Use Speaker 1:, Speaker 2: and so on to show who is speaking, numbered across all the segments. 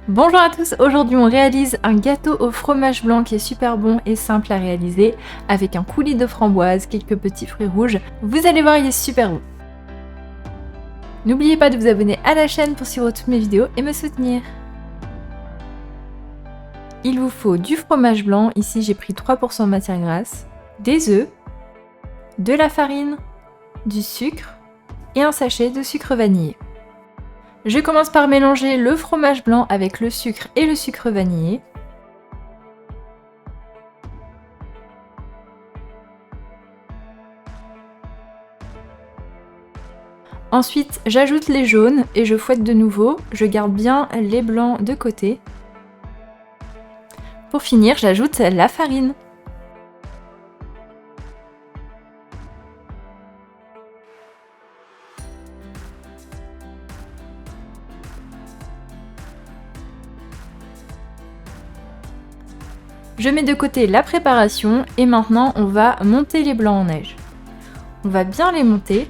Speaker 1: Bonjour à tous, aujourd'hui on réalise un gâteau au fromage blanc qui est super bon et simple à réaliser avec un coulis de framboise, quelques petits fruits rouges. Vous allez voir, il est super bon. N'oubliez pas de vous abonner à la chaîne pour suivre toutes mes vidéos et me soutenir. Il vous faut du fromage blanc, ici j'ai pris 3% de matière grasse, des œufs, de la farine, du sucre et un sachet de sucre vanillé. Je commence par mélanger le fromage blanc avec le sucre et le sucre vanillé. Ensuite, j'ajoute les jaunes et je fouette de nouveau. Je garde bien les blancs de côté. Pour finir, j'ajoute la farine. Je mets de côté la préparation et maintenant on va monter les blancs en neige. On va bien les monter.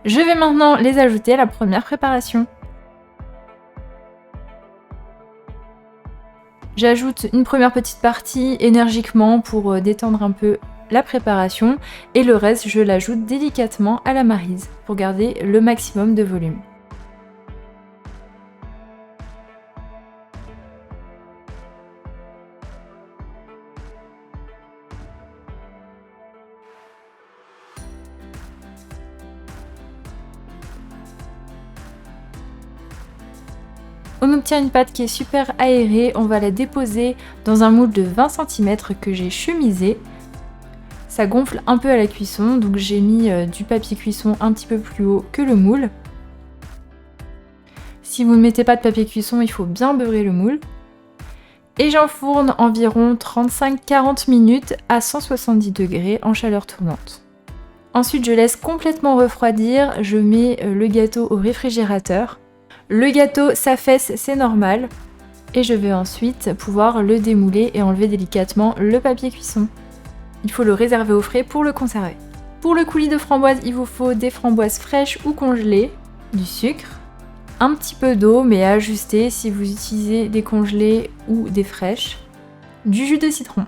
Speaker 1: Je vais maintenant les ajouter à la première préparation. J'ajoute une première petite partie énergiquement pour détendre un peu la préparation et le reste je l'ajoute délicatement à la maryse pour garder le maximum de volume. On obtient une pâte qui est super aérée, on va la déposer dans un moule de 20 cm que j'ai chemisé. Ça gonfle un peu à la cuisson, donc j'ai mis du papier cuisson un petit peu plus haut que le moule. Si vous ne mettez pas de papier cuisson, il faut bien beurrer le moule. Et j'enfourne environ 35-40 minutes à 170 degrés en chaleur tournante. Ensuite, je laisse complètement refroidir, je mets le gâteau au réfrigérateur. Le gâteau s'affaisse, c'est normal. Et je vais ensuite pouvoir le démouler et enlever délicatement le papier cuisson. Il faut le réserver au frais pour le conserver. Pour le coulis de framboise, il vous faut des framboises fraîches ou congelées, du sucre, un petit peu d'eau mais à ajuster si vous utilisez des congelées ou des fraîches, du jus de citron.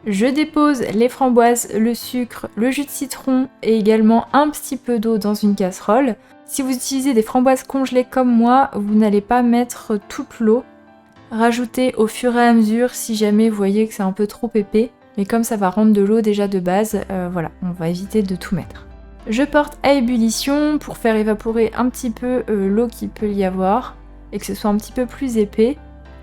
Speaker 1: Je dépose les framboises, le sucre, le jus de citron et également un petit peu d'eau dans une casserole. Si vous utilisez des framboises congelées comme moi, vous n'allez pas mettre toute l'eau. Rajoutez au fur et à mesure si jamais vous voyez que c'est un peu trop épais. Mais comme ça va rendre de l'eau déjà de base, voilà, on va éviter de tout mettre. Je porte à ébullition pour faire évaporer un petit peu l'eau qu'il peut y avoir et que ce soit un petit peu plus épais.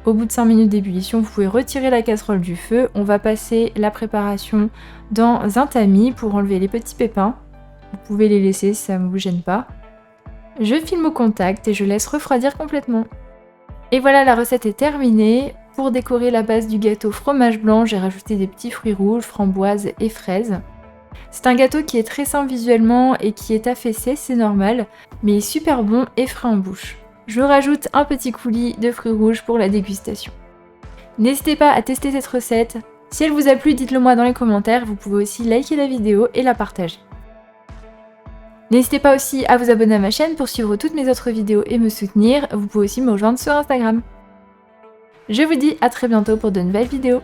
Speaker 1: Au bout de 5 minutes d'ébullition, vous pouvez retirer la casserole du feu. On va passer la préparation dans un tamis pour enlever les petits pépins. Vous pouvez les laisser si ça ne vous gêne pas. Je filme au contact et je laisse refroidir complètement. Et voilà, la recette est terminée. Pour décorer la base du gâteau fromage blanc, j'ai rajouté des petits fruits rouges, framboises et fraises. C'est un gâteau qui est très simple visuellement et qui est affaissé, c'est normal, mais super bon et frais en bouche. Je rajoute un petit coulis de fruits rouges pour la dégustation. N'hésitez pas à tester cette recette. Si elle vous a plu, dites-le moi dans les commentaires. Vous pouvez aussi liker la vidéo et la partager. N'hésitez pas aussi à vous abonner à ma chaîne pour suivre toutes mes autres vidéos et me soutenir. Vous pouvez aussi me rejoindre sur Instagram. Je vous dis à très bientôt pour de nouvelles vidéos.